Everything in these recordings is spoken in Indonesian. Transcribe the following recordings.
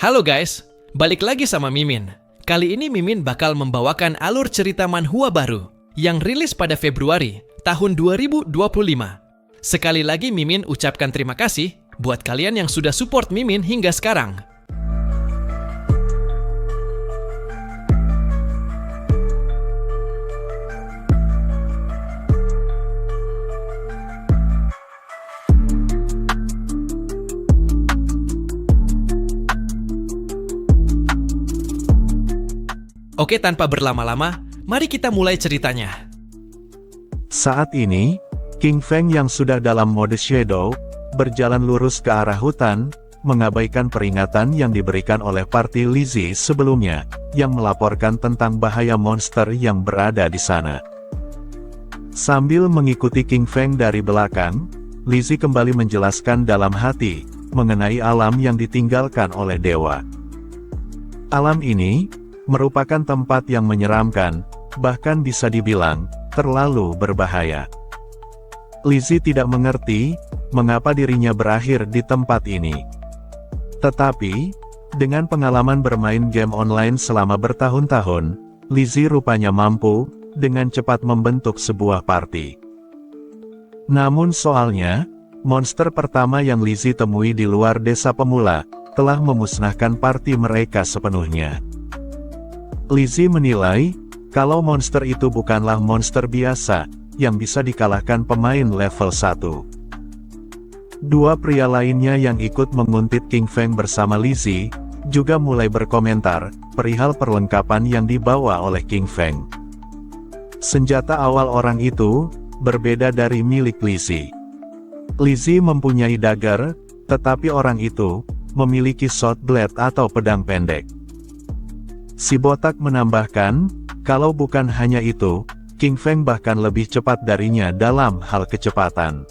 Halo guys, balik lagi sama Mimin. Kali ini Mimin bakal membawakan alur cerita manhwa baru yang rilis pada Februari tahun 2025. Sekali lagi Mimin ucapkan terima kasih buat kalian yang sudah support Mimin hingga sekarang. Oke, tanpa berlama-lama, mari kita mulai ceritanya. Saat ini, King Feng yang sudah dalam mode shadow, berjalan lurus ke arah hutan, mengabaikan peringatan yang diberikan oleh party Lizzie sebelumnya, yang melaporkan tentang bahaya monster yang berada di sana. Sambil mengikuti King Feng dari belakang, Lizzie kembali menjelaskan dalam hati, mengenai alam yang ditinggalkan oleh dewa. Alam ini merupakan tempat yang menyeramkan, bahkan bisa dibilang terlalu berbahaya. Lizzie tidak mengerti mengapa dirinya berakhir di tempat ini. Tetapi, dengan pengalaman bermain game online selama bertahun-tahun, Lizzie rupanya mampu dengan cepat membentuk sebuah party. Namun soalnya, monster pertama yang Lizzie temui di luar desa pemula, telah memusnahkan party mereka sepenuhnya. Lizzie menilai, kalau monster itu bukanlah monster biasa, yang bisa dikalahkan pemain level 1. Dua pria lainnya yang ikut menguntit King Feng bersama Lizzie, juga mulai berkomentar, perihal perlengkapan yang dibawa oleh King Feng. Senjata awal orang itu, berbeda dari milik Lizzie. Lizzie mempunyai dagger, tetapi orang itu, memiliki sword blade atau pedang pendek. Si botak menambahkan, kalau bukan hanya itu, King Feng bahkan lebih cepat darinya dalam hal kecepatan.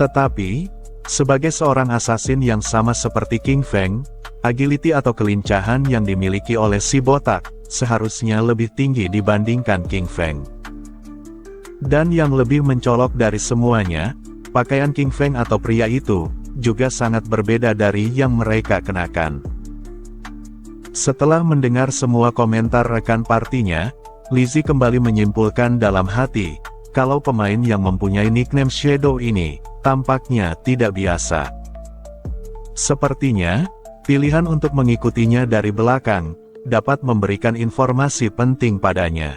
Tetapi, sebagai seorang assassin yang sama seperti King Feng, agility atau kelincahan yang dimiliki oleh si botak, seharusnya lebih tinggi dibandingkan King Feng. Dan yang lebih mencolok dari semuanya, pakaian King Feng atau pria itu, juga sangat berbeda dari yang mereka kenakan. Setelah mendengar semua komentar rekan partinya, Lizzie kembali menyimpulkan dalam hati, kalau pemain yang mempunyai nickname Shadow ini, tampaknya tidak biasa. Sepertinya, pilihan untuk mengikutinya dari belakang, dapat memberikan informasi penting padanya.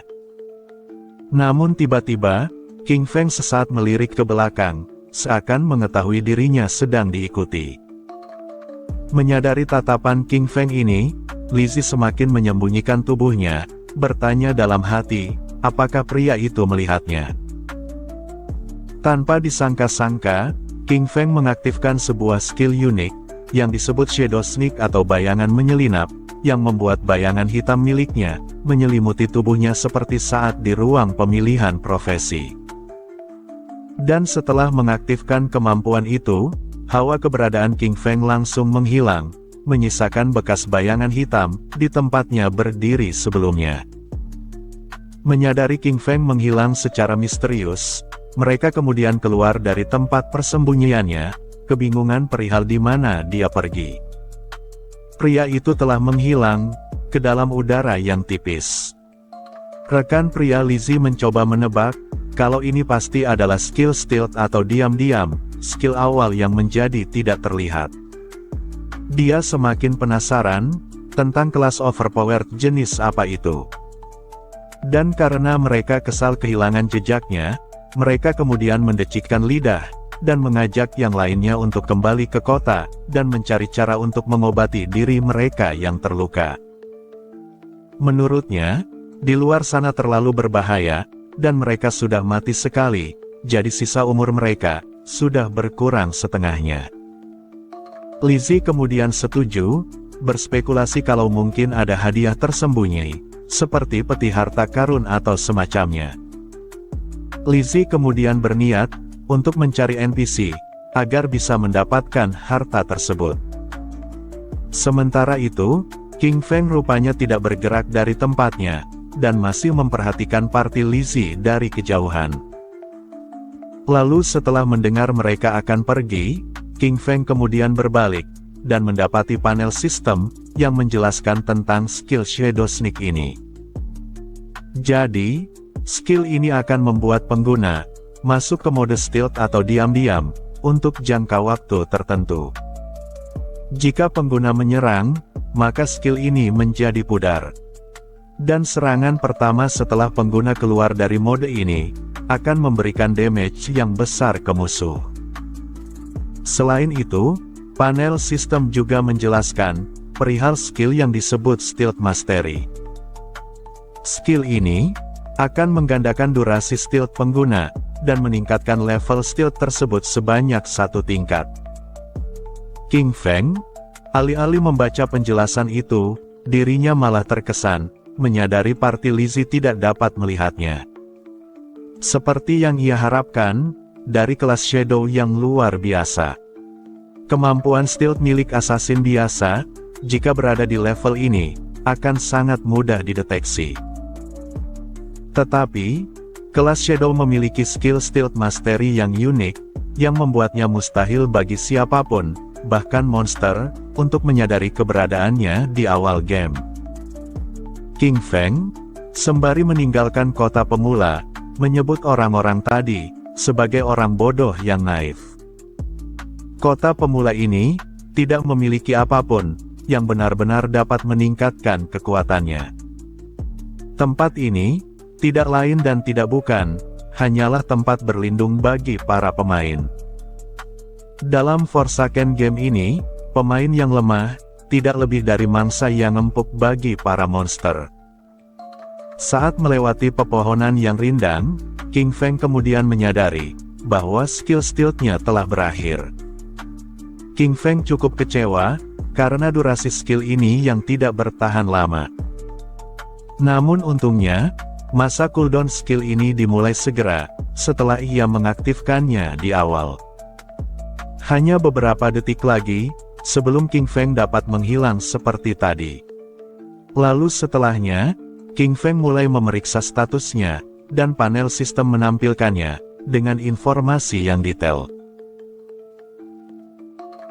Namun tiba-tiba, King Feng sesaat melirik ke belakang, seakan mengetahui dirinya sedang diikuti. Menyadari tatapan King Feng ini, Lizzie semakin menyembunyikan tubuhnya, bertanya dalam hati, apakah pria itu melihatnya. Tanpa disangka-sangka, King Feng mengaktifkan sebuah skill unik, yang disebut Shadow Sneak atau bayangan menyelinap, yang membuat bayangan hitam miliknya, menyelimuti tubuhnya seperti saat di ruang pemilihan profesi. Dan setelah mengaktifkan kemampuan itu, hawa keberadaan King Feng langsung menghilang, menyisakan bekas bayangan hitam, di tempatnya berdiri sebelumnya. Menyadari King Feng menghilang secara misterius, mereka kemudian keluar dari tempat persembunyiannya, kebingungan perihal di mana dia pergi. Pria itu telah menghilang, ke dalam udara yang tipis. Rekan pria Lizzie mencoba menebak, kalau ini pasti adalah skill stealth atau diam-diam, skill awal yang menjadi tidak terlihat. Dia semakin penasaran, tentang kelas overpowered jenis apa itu. Dan karena mereka kesal kehilangan jejaknya, mereka kemudian mendecikkan lidah, dan mengajak yang lainnya untuk kembali ke kota, dan mencari cara untuk mengobati diri mereka yang terluka. Menurutnya, di luar sana terlalu berbahaya, dan mereka sudah mati sekali, jadi sisa umur mereka, sudah berkurang setengahnya. Lizzie kemudian setuju, berspekulasi kalau mungkin ada hadiah tersembunyi, seperti peti harta karun atau semacamnya. Lizzie kemudian berniat, untuk mencari NPC, agar bisa mendapatkan harta tersebut. Sementara itu, King Feng rupanya tidak bergerak dari tempatnya, dan masih memperhatikan party Lizzie dari kejauhan. Lalu setelah mendengar mereka akan pergi, King Feng kemudian berbalik, dan mendapati panel sistem yang menjelaskan tentang skill Shadow Sneak ini. Jadi, skill ini akan membuat pengguna masuk ke mode stealth atau diam-diam untuk jangka waktu tertentu. Jika pengguna menyerang, maka skill ini menjadi pudar. Dan serangan pertama setelah pengguna keluar dari mode ini, akan memberikan damage yang besar ke musuh. Selain itu, panel sistem juga menjelaskan perihal skill yang disebut Stealth Mastery. Skill ini akan menggandakan durasi stealth pengguna, dan meningkatkan level stealth tersebut sebanyak 1 tingkat. King Feng, alih-alih membaca penjelasan itu, dirinya malah terkesan menyadari party Lizzie tidak dapat melihatnya. Seperti yang ia harapkan, dari kelas Shadow yang luar biasa. Kemampuan stealth milik assassin biasa, jika berada di level ini, akan sangat mudah dideteksi. Tetapi, kelas Shadow memiliki skill Stealth Mastery yang unik, yang membuatnya mustahil bagi siapapun, bahkan monster, untuk menyadari keberadaannya di awal game. King Feng, sembari meninggalkan kota pemula, menyebut orang-orang tadi sebagai orang bodoh yang naif. Kota pemula ini tidak memiliki apapun yang benar-benar dapat meningkatkan kekuatannya. Tempat ini tidak lain dan tidak bukan, hanyalah tempat berlindung bagi para pemain. Dalam Forsaken game ini, pemain yang lemah tidak lebih dari mangsa yang empuk bagi para monster. Saat melewati pepohonan yang rindang, King Feng kemudian menyadari bahwa skill stealth-nya telah berakhir. King Feng cukup kecewa karena durasi skill ini yang tidak bertahan lama. Namun untungnya, masa cooldown skill ini dimulai segera setelah ia mengaktifkannya di awal. Hanya beberapa detik lagi sebelum King Feng dapat menghilang seperti tadi. Lalu setelahnya, King Feng mulai memeriksa statusnya, dan panel sistem menampilkannya dengan informasi yang detail.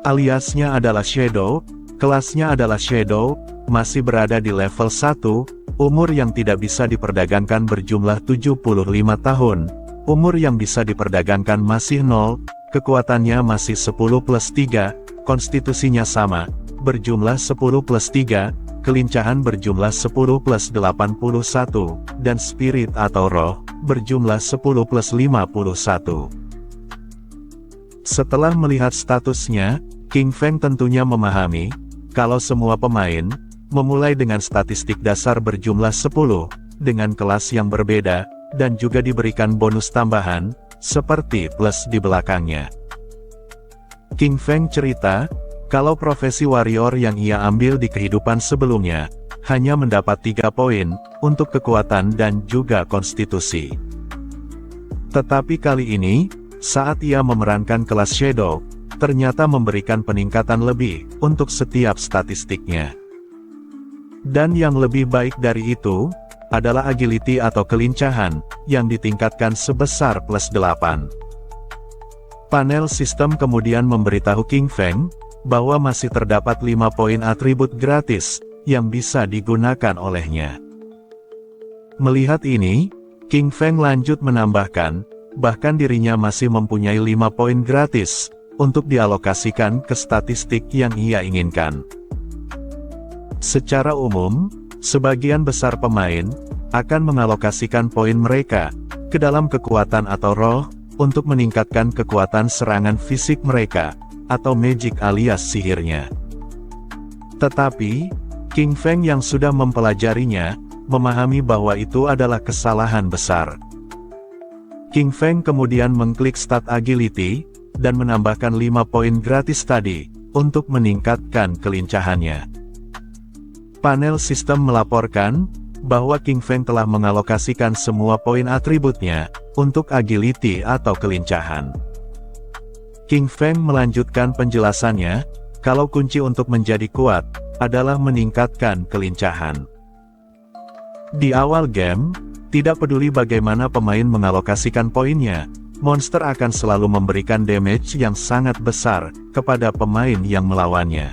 Aliasnya adalah Shadow, kelasnya adalah Shadow, masih berada di level 1, umur yang tidak bisa diperdagangkan berjumlah 75 tahun, umur yang bisa diperdagangkan masih 0, kekuatannya masih 10+3, konstitusinya sama, berjumlah 10+3, kelincahan berjumlah 10+81, dan spirit atau roh, berjumlah 10+51. Setelah melihat statusnya, King Feng tentunya memahami, kalau semua pemain, memulai dengan statistik dasar berjumlah 10, dengan kelas yang berbeda, dan juga diberikan bonus tambahan, seperti plus di belakangnya. King Feng cerita, kalau profesi warrior yang ia ambil di kehidupan sebelumnya, hanya mendapat 3 poin, untuk kekuatan dan juga konstitusi. Tetapi kali ini, saat ia memerankan kelas Shadow, ternyata memberikan peningkatan lebih, untuk setiap statistiknya. Dan yang lebih baik dari itu, adalah agility atau kelincahan, yang ditingkatkan sebesar +8. Panel sistem kemudian memberitahu King Feng, bahwa masih terdapat 5 poin atribut gratis, yang bisa digunakan olehnya. Melihat ini, King Feng lanjut menambahkan, bahkan dirinya masih mempunyai 5 poin gratis, untuk dialokasikan ke statistik yang ia inginkan. Secara umum, sebagian besar pemain akan mengalokasikan poin mereka ke dalam kekuatan atau roh untuk meningkatkan kekuatan serangan fisik mereka atau magic alias sihirnya. Tetapi, King Feng yang sudah mempelajarinya memahami bahwa itu adalah kesalahan besar. King Feng kemudian mengklik stat agility dan menambahkan 5 poin gratis tadi untuk meningkatkan kelincahannya. Panel sistem melaporkan bahwa King Feng telah mengalokasikan semua poin atributnya untuk agility atau kelincahan. King Feng melanjutkan penjelasannya, kalau kunci untuk menjadi kuat adalah meningkatkan kelincahan. Di awal game, tidak peduli bagaimana pemain mengalokasikan poinnya, monster akan selalu memberikan damage yang sangat besar kepada pemain yang melawannya.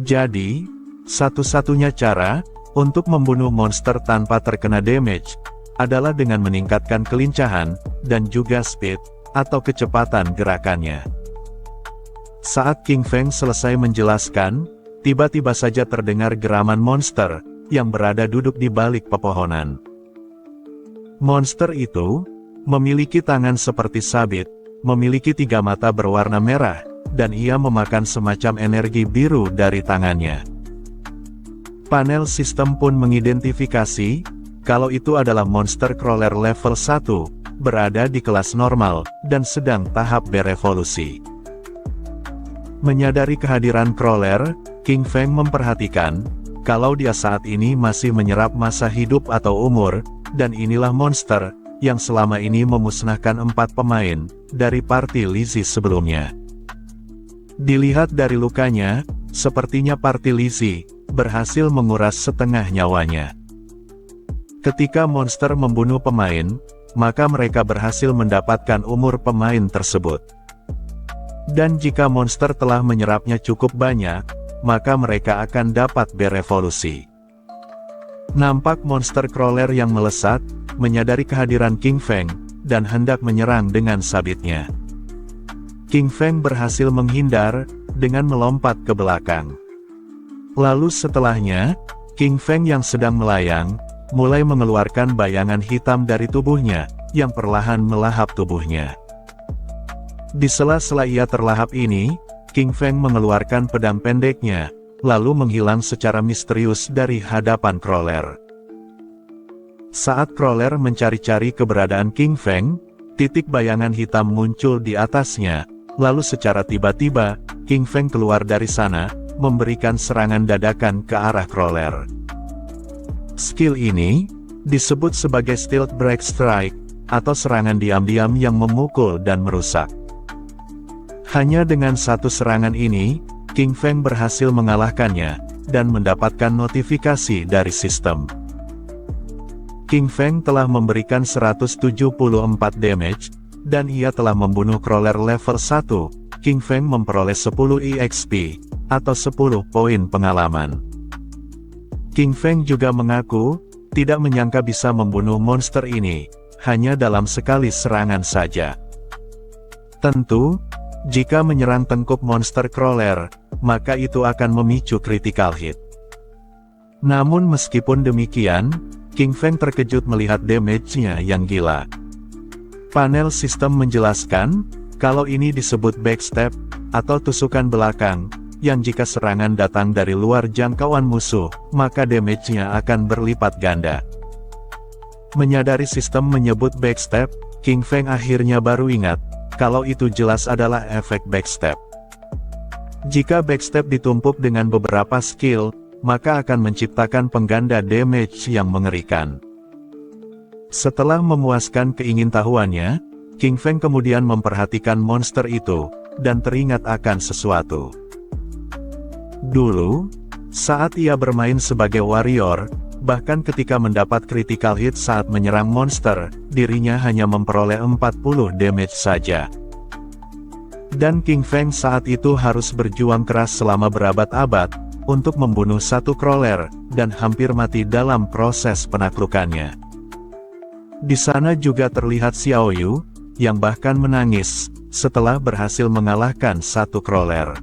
Jadi, satu-satunya cara untuk membunuh monster tanpa terkena damage adalah dengan meningkatkan kelincahan dan juga speed atau kecepatan gerakannya. Saat King Feng selesai menjelaskan, tiba-tiba saja terdengar geraman monster yang berada duduk di balik pepohonan. Monster itu memiliki tangan seperti sabit, memiliki 3 mata berwarna merah, dan ia memakan semacam energi biru dari tangannya. Panel sistem pun mengidentifikasi kalau itu adalah monster crawler level 1, berada di kelas normal, dan sedang tahap berevolusi. Menyadari kehadiran crawler, King Feng memperhatikan kalau dia saat ini masih menyerap masa hidup atau umur, dan inilah monster yang selama ini memusnahkan 4 pemain dari party Lizzie sebelumnya. Dilihat dari lukanya, sepertinya party Lizzie berhasil menguras setengah nyawanya. Ketika monster membunuh pemain, maka mereka berhasil mendapatkan umur pemain tersebut. Dan jika monster telah menyerapnya cukup banyak, maka mereka akan dapat berevolusi. Nampak monster crawler yang melesat, menyadari kehadiran King Feng, dan hendak menyerang dengan sabitnya. King Feng berhasil menghindar, dengan melompat ke belakang. Lalu setelahnya, King Feng yang sedang melayang, mulai mengeluarkan bayangan hitam dari tubuhnya, yang perlahan melahap tubuhnya. Di sela-sela ia terlahap ini, King Feng mengeluarkan pedang pendeknya, lalu menghilang secara misterius dari hadapan crawler. Saat crawler mencari-cari keberadaan King Feng, titik bayangan hitam muncul di atasnya, lalu secara tiba-tiba, King Feng keluar dari sana, memberikan serangan dadakan ke arah crawler. Skill ini disebut sebagai Stealth Break Strike, atau serangan diam-diam yang memukul dan merusak. Hanya dengan satu serangan ini, King Feng berhasil mengalahkannya, dan mendapatkan notifikasi dari sistem. King Feng telah memberikan 174 damage, dan ia telah membunuh crawler level 1, King Feng memperoleh 10 EXP, atau 10 poin pengalaman. King Feng juga mengaku, tidak menyangka bisa membunuh monster ini, hanya dalam sekali serangan saja. Tentu, jika menyerang tengkuk monster crawler, maka itu akan memicu critical hit. Namun meskipun demikian, King Feng terkejut melihat damage-nya yang gila. Panel sistem menjelaskan, kalau ini disebut backstab, atau tusukan belakang, yang jika serangan datang dari luar jangkauan musuh, maka damage-nya akan berlipat ganda. Menyadari sistem menyebut backstab, King Feng akhirnya baru ingat, kalau itu jelas adalah efek backstab. Jika backstab ditumpuk dengan beberapa skill, maka akan menciptakan pengganda damage yang mengerikan. Setelah memuaskan keingintahuannya, King Feng kemudian memperhatikan monster itu, dan teringat akan sesuatu. Dulu, saat ia bermain sebagai warrior, bahkan ketika mendapat critical hit saat menyerang monster, dirinya hanya memperoleh 40 damage saja. Dan King Feng saat itu harus berjuang keras selama berabad-abad, untuk membunuh satu crawler, dan hampir mati dalam proses penaklukannya. Di sana juga terlihat Xiao Yu, yang bahkan menangis, setelah berhasil mengalahkan satu crawler.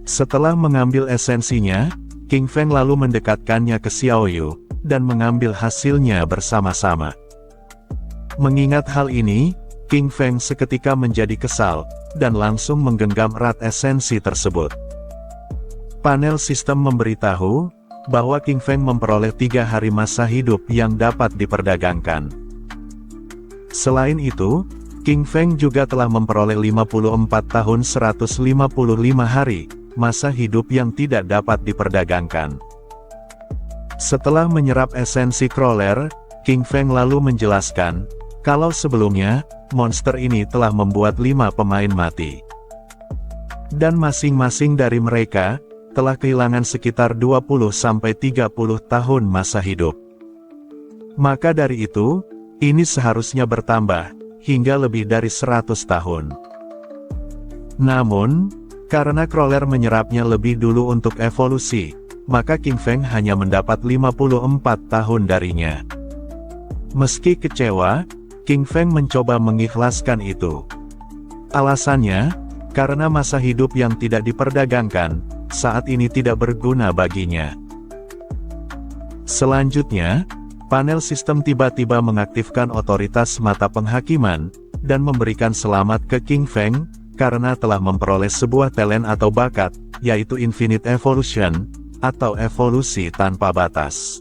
Setelah mengambil esensinya, King Feng lalu mendekatkannya ke Xiao Yu, dan mengambil hasilnya bersama-sama. Mengingat hal ini, King Feng seketika menjadi kesal, dan langsung menggenggam erat esensi tersebut. Panel sistem memberitahu, bahwa King Feng memperoleh 3 hari masa hidup yang dapat diperdagangkan. Selain itu, King Feng juga telah memperoleh 54 tahun 155 hari, masa hidup yang tidak dapat diperdagangkan. Setelah menyerap esensi crawler, King Feng lalu menjelaskan, kalau sebelumnya, monster ini telah membuat 5 pemain mati. Dan masing-masing dari mereka, telah kehilangan sekitar 20-30 tahun masa hidup. Maka dari itu, Ini seharusnya bertambah, hingga lebih dari 100 tahun. Namun, karena crawler menyerapnya lebih dulu untuk evolusi, maka King Feng hanya mendapat 54 tahun darinya. Meski kecewa, King Feng mencoba mengikhlaskan itu. Alasannya, karena masa hidup yang tidak diperdagangkan, saat ini tidak berguna baginya. Selanjutnya, panel sistem tiba-tiba mengaktifkan otoritas mata penghakiman, dan memberikan selamat ke King Feng, karena telah memperoleh sebuah talent atau bakat, yaitu Infinite Evolution, atau evolusi tanpa batas.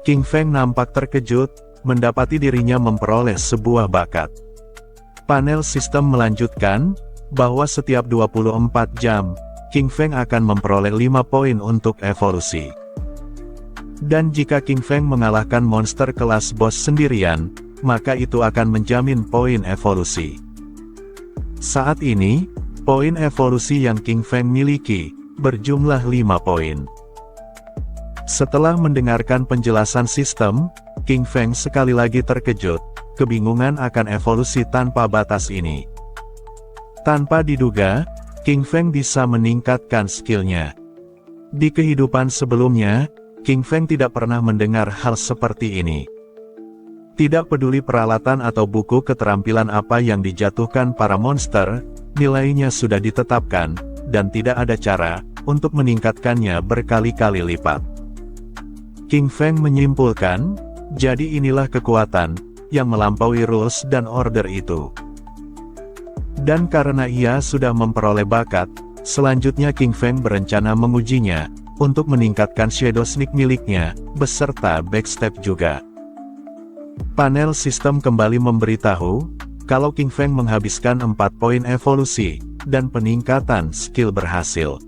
King Feng nampak terkejut, mendapati dirinya memperoleh sebuah bakat. Panel sistem melanjutkan, bahwa setiap 24 jam, King Feng akan memperoleh 5 poin untuk evolusi. Dan jika King Feng mengalahkan monster kelas boss sendirian, maka itu akan menjamin poin evolusi. Saat ini, poin evolusi yang King Feng miliki, berjumlah 5 poin. Setelah mendengarkan penjelasan sistem, King Feng sekali lagi terkejut, kebingungan akan evolusi tanpa batas ini. Tanpa diduga, King Feng bisa meningkatkan skillnya. Di kehidupan sebelumnya, King Feng tidak pernah mendengar hal seperti ini. Tidak peduli peralatan atau buku keterampilan apa yang dijatuhkan para monster, nilainya sudah ditetapkan, dan tidak ada cara untuk meningkatkannya berkali-kali lipat. King Feng menyimpulkan, jadi inilah kekuatan yang melampaui rules dan order itu. Dan karena ia sudah memperoleh bakat, selanjutnya King Feng berencana mengujinya, untuk meningkatkan Shadow Sneak miliknya, beserta backstep juga. Panel sistem kembali memberitahu, kalau King Feng menghabiskan 4 poin evolusi, dan peningkatan skill berhasil.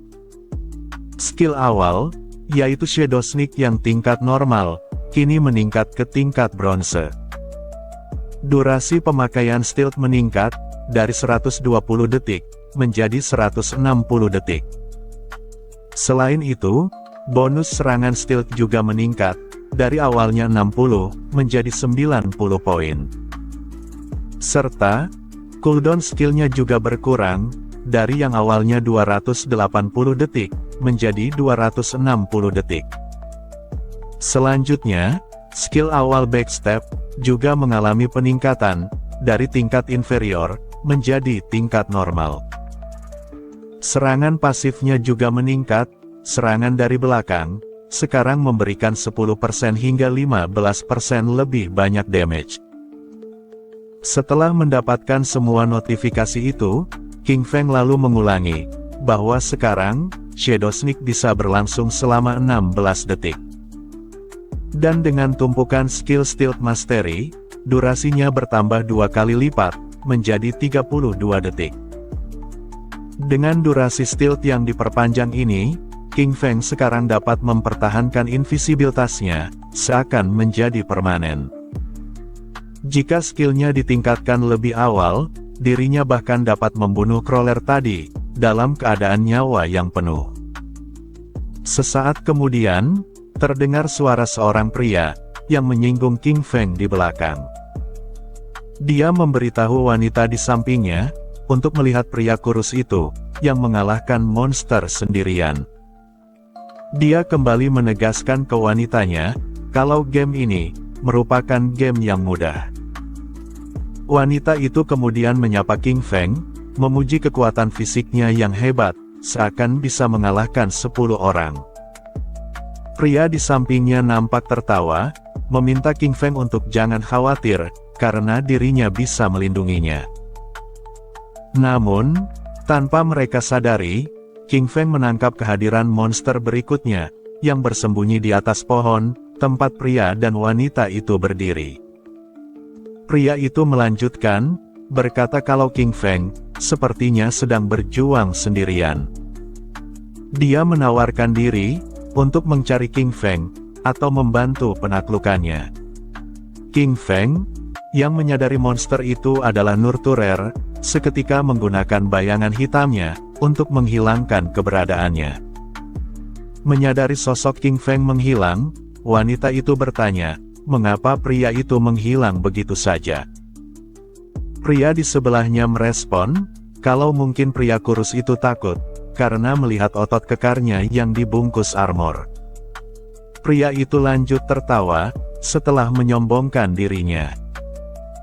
Skill awal, yaitu Shadow Sneak yang tingkat normal, kini meningkat ke tingkat bronze. Durasi pemakaian stealth meningkat, dari 120 detik, menjadi 160 detik. Selain itu, bonus serangan stealth juga meningkat, dari awalnya 60, menjadi 90 poin. Serta, cooldown skillnya juga berkurang, dari yang awalnya 280 detik, menjadi 260 detik. Selanjutnya, skill awal backstep, juga mengalami peningkatan, dari tingkat inferior, menjadi tingkat normal. Serangan pasifnya juga meningkat, serangan dari belakang, sekarang memberikan 10% hingga 15% lebih banyak damage. Setelah mendapatkan semua notifikasi itu, King Feng lalu mengulangi, bahwa sekarang, Shadow Sneak bisa berlangsung selama 16 detik. Dan dengan tumpukan skill Stealth Mastery, durasinya bertambah 2 kali lipat, menjadi 32 detik. Dengan durasi stealth yang diperpanjang ini, King Feng sekarang dapat mempertahankan invisibilitasnya, seakan menjadi permanen. Jika skillnya ditingkatkan lebih awal, dirinya bahkan dapat membunuh crawler tadi, dalam keadaan nyawa yang penuh. Sesaat kemudian, terdengar suara seorang pria, yang menyinggung King Feng di belakang. Dia memberitahu wanita di sampingnya, untuk melihat pria kurus itu, yang mengalahkan monster sendirian. Dia kembali menegaskan ke wanitanya, kalau game ini, merupakan game yang mudah. Wanita itu kemudian menyapa King Feng, memuji kekuatan fisiknya yang hebat, seakan bisa mengalahkan 10 orang. Pria di sampingnya nampak tertawa, meminta King Feng untuk jangan khawatir, karena dirinya bisa melindunginya. Namun, tanpa mereka sadari, King Feng menangkap kehadiran monster berikutnya, yang bersembunyi di atas pohon, tempat pria dan wanita itu berdiri. Pria itu melanjutkan, berkata kalau King Feng, sepertinya sedang berjuang sendirian. Dia menawarkan diri, untuk mencari King Feng, atau membantu penaklukannya. King Feng, yang menyadari monster itu adalah Nurturer, seketika menggunakan bayangan hitamnya, untuk menghilangkan keberadaannya. Menyadari sosok King Feng menghilang, wanita itu bertanya, mengapa pria itu menghilang begitu saja. Pria di sebelahnya merespon, kalau mungkin pria kurus itu takut, karena melihat otot kekarnya yang dibungkus armor. Pria itu lanjut tertawa, setelah menyombongkan dirinya.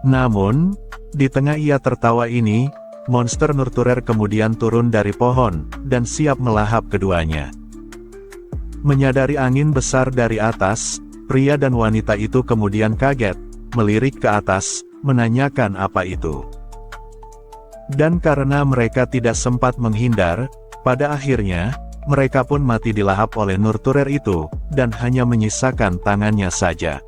Namun, di tengah ia tertawa ini, monster Nurturer kemudian turun dari pohon, dan siap melahap keduanya. Menyadari angin besar dari atas, pria dan wanita itu kemudian kaget, melirik ke atas, menanyakan apa itu. Dan karena mereka tidak sempat menghindar, pada akhirnya, mereka pun mati dilahap oleh Nurturer itu, dan hanya menyisakan tangannya saja.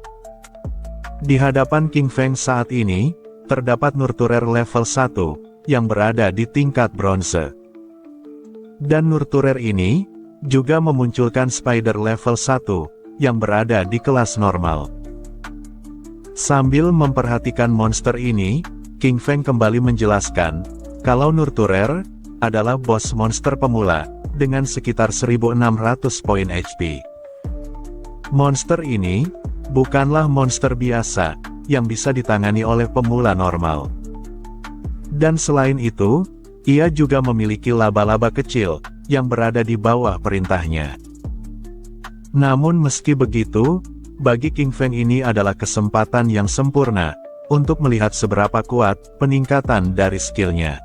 Di hadapan King Feng saat ini, terdapat Nurturer level 1, yang berada di tingkat bronze. Dan Nurturer ini, juga memunculkan Spider level 1, yang berada di kelas normal. Sambil memperhatikan monster ini, King Feng kembali menjelaskan, kalau Nurturer adalah bos monster pemula, dengan sekitar 1600 poin HP. Monster ini, bukanlah monster biasa, yang bisa ditangani oleh pemula normal. Dan selain itu, ia juga memiliki laba-laba kecil, yang berada di bawah perintahnya. Namun meski begitu, bagi King Feng ini adalah kesempatan yang sempurna, untuk melihat seberapa kuat peningkatan dari skillnya.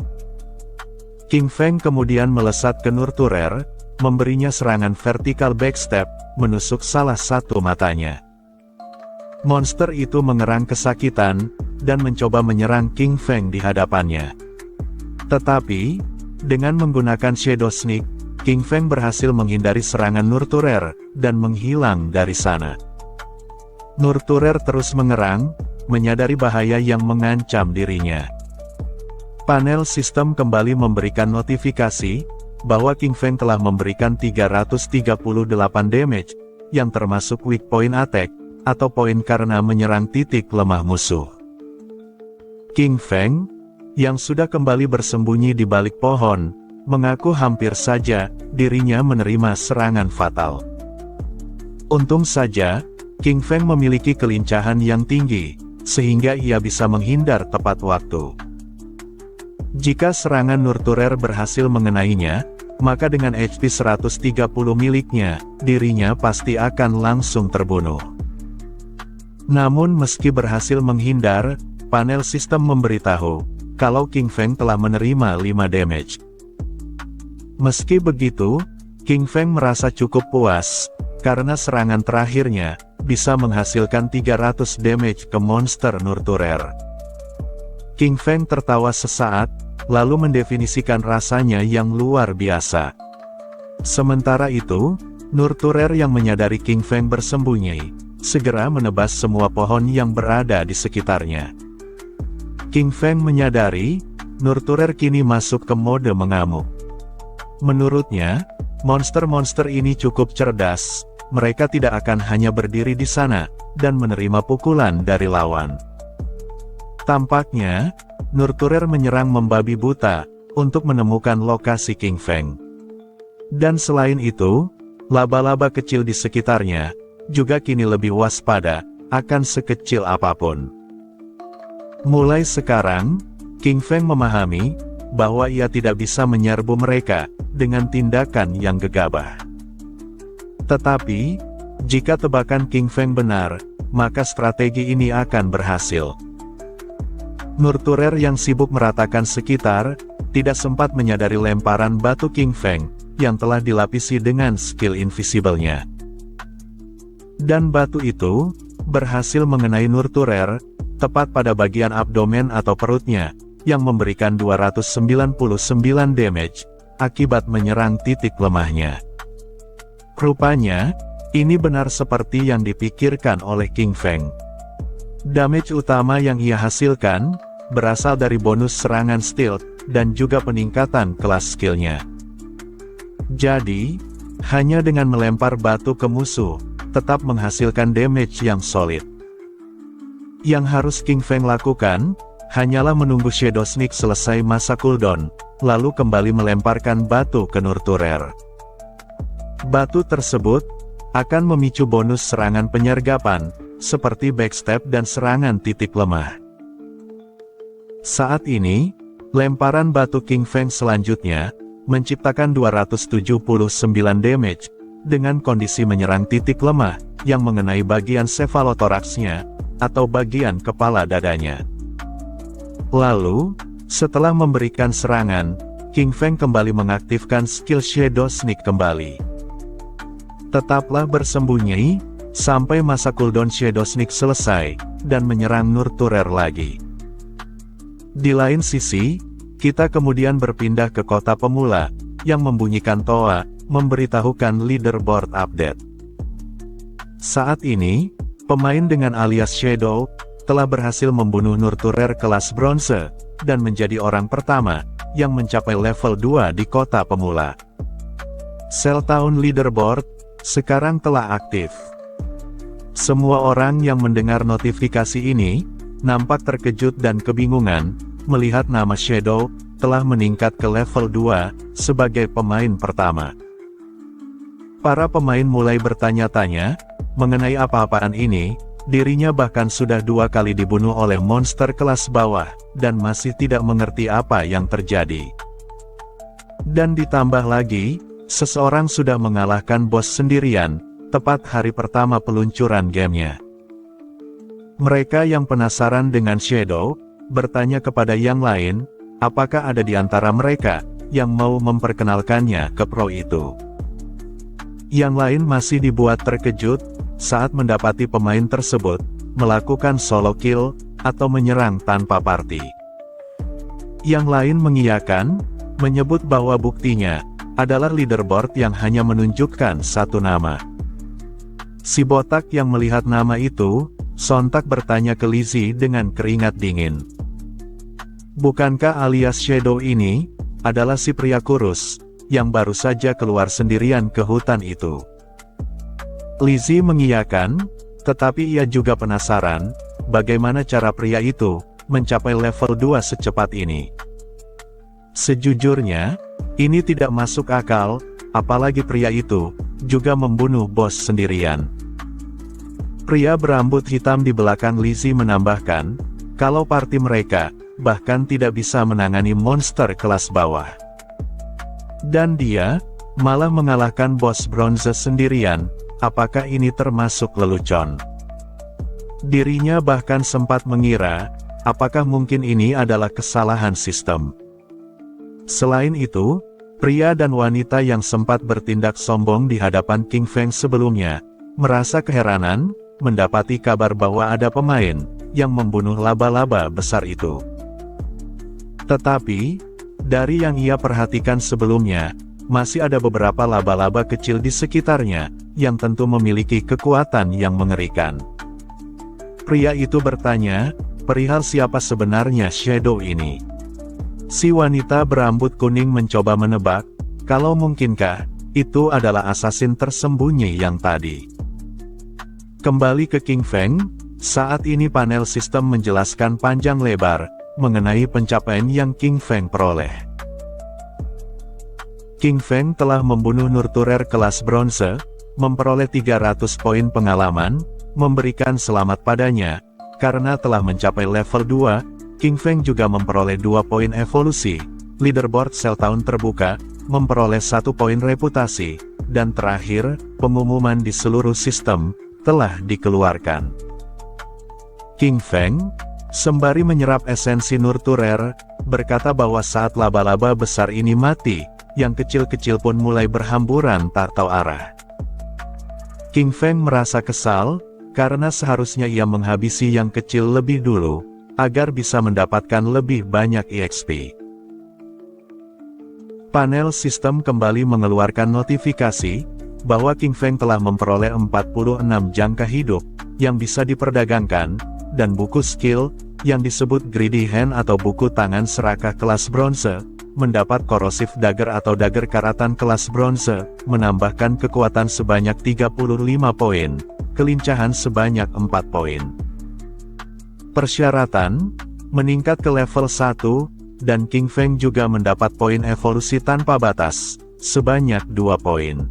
King Feng kemudian melesat ke Nurturer, memberinya serangan vertikal backstep, menusuk salah satu matanya. Monster itu mengerang kesakitan, dan mencoba menyerang King Feng di hadapannya. Tetapi, dengan menggunakan Shadow Sneak, King Feng berhasil menghindari serangan Nurturer, dan menghilang dari sana. Nurturer terus mengerang, menyadari bahaya yang mengancam dirinya. Panel sistem kembali memberikan notifikasi, bahwa King Feng telah memberikan 338 damage, yang termasuk weak point attack, atau poin karena menyerang titik lemah musuh. King Feng, yang sudah kembali bersembunyi di balik pohon, mengaku hampir saja, dirinya menerima serangan fatal. Untung saja, King Feng memiliki kelincahan yang tinggi, sehingga ia bisa menghindar tepat waktu. Jika serangan Nurturer berhasil mengenainya, maka dengan HP 130 miliknya, dirinya pasti akan langsung terbunuh. Namun meski berhasil menghindar, panel sistem memberitahu, kalau King Feng telah menerima 5 damage. Meski begitu, King Feng merasa cukup puas, karena serangan terakhirnya, bisa menghasilkan 300 damage ke monster Nurturer. King Feng tertawa sesaat, lalu mendefinisikan rasanya yang luar biasa. Sementara itu, Nurturer yang menyadari King Feng bersembunyi, segera menebas semua pohon yang berada di sekitarnya. King Feng menyadari, Nurturer kini masuk ke mode mengamuk. Menurutnya, monster-monster ini cukup cerdas, mereka tidak akan hanya berdiri di sana, dan menerima pukulan dari lawan. Tampaknya, Nurturer menyerang membabi buta, untuk menemukan lokasi King Feng. Dan selain itu, laba-laba kecil di sekitarnya, juga kini lebih waspada, akan sekecil apapun. Mulai sekarang, King Feng memahami, bahwa ia tidak bisa menyerbu mereka, dengan tindakan yang gegabah. Tetapi, jika tebakan King Feng benar, maka strategi ini akan berhasil. Nurturer yang sibuk meratakan sekitar, tidak sempat menyadari lemparan batu King Feng, yang telah dilapisi dengan skill invisible-nya. Dan batu itu, berhasil mengenai Nurturer, tepat pada bagian abdomen atau perutnya, yang memberikan 299 damage, akibat menyerang titik lemahnya. Rupanya, ini benar seperti yang dipikirkan oleh King Feng. Damage utama yang ia hasilkan, berasal dari bonus serangan stealth, dan juga peningkatan kelas skillnya. Jadi, hanya dengan melempar batu ke musuh, tetap menghasilkan damage yang solid. Yang harus King Feng lakukan, hanyalah menunggu Shadow Sneak selesai masa cooldown, lalu kembali melemparkan batu ke Nurturer. Batu tersebut, akan memicu bonus serangan penyergapan, seperti backstep dan serangan titik lemah. Saat ini, lemparan batu King Feng selanjutnya, menciptakan 279 damage, dengan kondisi menyerang titik lemah, yang mengenai bagian cephalotoraxnya, atau bagian kepala dadanya. Lalu, setelah memberikan serangan, King Feng kembali mengaktifkan skill Shadow Sneak kembali. Tetaplah bersembunyi, sampai masa cooldown Shadow Sneak selesai, dan menyerang Nurturer lagi. Di lain sisi, kita kemudian berpindah ke kota pemula, yang membunyikan toa, memberitahukan leaderboard update. Saat ini, pemain dengan alias Shadow, telah berhasil membunuh Nurturer kelas bronze, dan menjadi orang pertama, yang mencapai level 2 di kota pemula. Cell Town Leaderboard, sekarang telah aktif. Semua orang yang mendengar notifikasi ini, nampak terkejut dan kebingungan, melihat nama Shadow, telah meningkat ke level 2, sebagai pemain pertama. Para pemain mulai bertanya-tanya, mengenai apa-apaan ini, dirinya bahkan sudah 2 kali dibunuh oleh monster kelas bawah, dan masih tidak mengerti apa yang terjadi. Dan ditambah lagi, seseorang sudah mengalahkan bos sendirian, tepat hari pertama peluncuran gamenya. Mereka yang penasaran dengan Shadow, bertanya kepada yang lain, apakah ada di antara mereka, yang mau memperkenalkannya ke pro itu. Yang lain masih dibuat terkejut, saat mendapati pemain tersebut, melakukan solo kill, atau menyerang tanpa party. Yang lain mengiyakan, menyebut bahwa buktinya, adalah leaderboard yang hanya menunjukkan satu nama. Si botak yang melihat nama itu, sontak bertanya ke Lizzie dengan keringat dingin. Bukankah alias Shadow ini, adalah si pria kurus, yang baru saja keluar sendirian ke hutan itu? Lizzie mengiyakan, tetapi ia juga penasaran, bagaimana cara pria itu, mencapai level 2 secepat ini. Sejujurnya, ini tidak masuk akal, apalagi pria itu, juga membunuh bos sendirian. Pria berambut hitam di belakang Lizzie menambahkan, kalau party mereka, bahkan tidak bisa menangani monster kelas bawah. Dan dia, malah mengalahkan bos bronze sendirian, apakah ini termasuk lelucon? Dirinya bahkan sempat mengira, apakah mungkin ini adalah kesalahan sistem. Selain itu, pria dan wanita yang sempat bertindak sombong di hadapan King Feng sebelumnya, merasa keheranan, mendapati kabar bahwa ada pemain, yang membunuh laba-laba besar itu. Tetapi, dari yang ia perhatikan sebelumnya, masih ada beberapa laba-laba kecil di sekitarnya, yang tentu memiliki kekuatan yang mengerikan. Pria itu bertanya, perihal siapa sebenarnya Shadow ini. Si wanita berambut kuning mencoba menebak, kalau mungkinkah, itu adalah assassin tersembunyi yang tadi. Kembali ke King Feng, saat ini panel sistem menjelaskan panjang lebar, mengenai pencapaian yang King Feng peroleh. King Feng telah membunuh Nurturer kelas bronze, memperoleh 300 poin pengalaman, memberikan selamat padanya, karena telah mencapai level 2, King Feng juga memperoleh 2 poin evolusi, leaderboard Cell Town terbuka, memperoleh 1 poin reputasi, dan terakhir, pengumuman di seluruh sistem, telah dikeluarkan. King Feng, sembari menyerap esensi Nurturer, berkata bahwa saat laba-laba besar ini mati, yang kecil-kecil pun mulai berhamburan tak tahu arah. King Feng merasa kesal, karena seharusnya ia menghabisi yang kecil lebih dulu, agar bisa mendapatkan lebih banyak EXP. Panel sistem kembali mengeluarkan notifikasi, bahwa King Feng telah memperoleh 46 jangka hidup, yang bisa diperdagangkan, dan buku skill, yang disebut Greedy Hand atau buku tangan serakah kelas bronze, mendapat korosif dagger atau dagger karatan kelas bronze, menambahkan kekuatan sebanyak 35 poin, kelincahan sebanyak 4 poin. Persyaratan, meningkat ke level 1, dan King Feng juga mendapat poin evolusi tanpa batas, sebanyak 2 poin.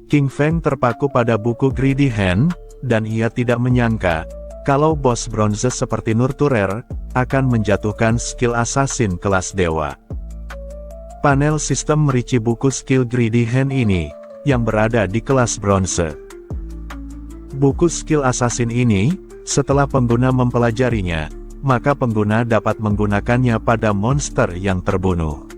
King Feng terpaku pada buku Greedy Hand, dan ia tidak menyangka kalau bos bronze seperti Nurturer akan menjatuhkan skill assassin kelas dewa. Panel sistem merici buku skill Greedy Hand ini yang berada di kelas bronze. Buku skill assassin ini, setelah pengguna mempelajarinya, maka pengguna dapat menggunakannya pada monster yang terbunuh.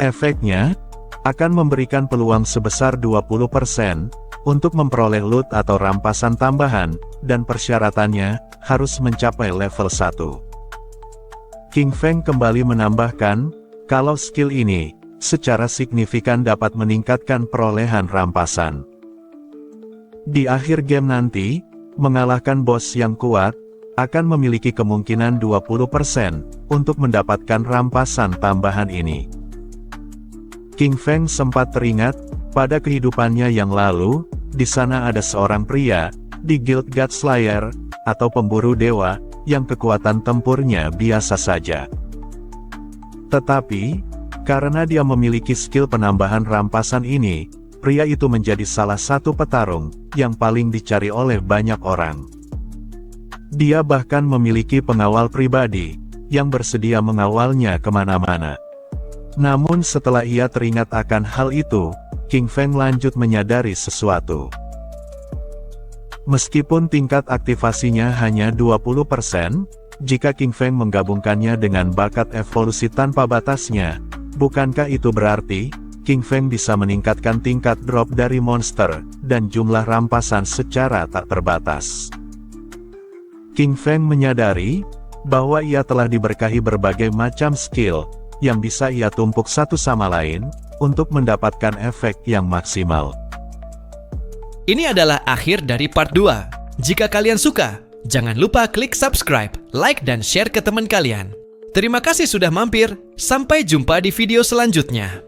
Efeknya akan memberikan peluang sebesar 20% untuk memperoleh loot atau rampasan tambahan, dan persyaratannya harus mencapai level 1. King Feng kembali menambahkan, kalau skill ini secara signifikan dapat meningkatkan perolehan rampasan. Di akhir game nanti, mengalahkan bos yang kuat akan memiliki kemungkinan 20% untuk mendapatkan rampasan tambahan ini. King Feng sempat teringat pada kehidupannya yang lalu. Di sana ada seorang pria di Guild Godslayer atau pemburu dewa yang kekuatan tempurnya biasa saja. Tetapi karena dia memiliki skill penambahan rampasan ini, pria itu menjadi salah satu petarung yang paling dicari oleh banyak orang. Dia bahkan memiliki pengawal pribadi yang bersedia mengawalnya kemana-mana. Namun setelah ia teringat akan hal itu, King Feng lanjut menyadari sesuatu. Meskipun tingkat aktivasinya hanya 20%, jika King Feng menggabungkannya dengan bakat evolusi tanpa batasnya, bukankah itu berarti King Feng bisa meningkatkan tingkat drop dari monster dan jumlah rampasan secara tak terbatas? King Feng menyadari bahwa ia telah diberkahi berbagai macam skill yang bisa ia tumpuk satu sama lain untuk mendapatkan efek yang maksimal. Ini adalah akhir dari part 2. Jika kalian suka, jangan lupa klik subscribe, like, dan share ke teman kalian. Terima kasih sudah mampir. Sampai jumpa di video selanjutnya.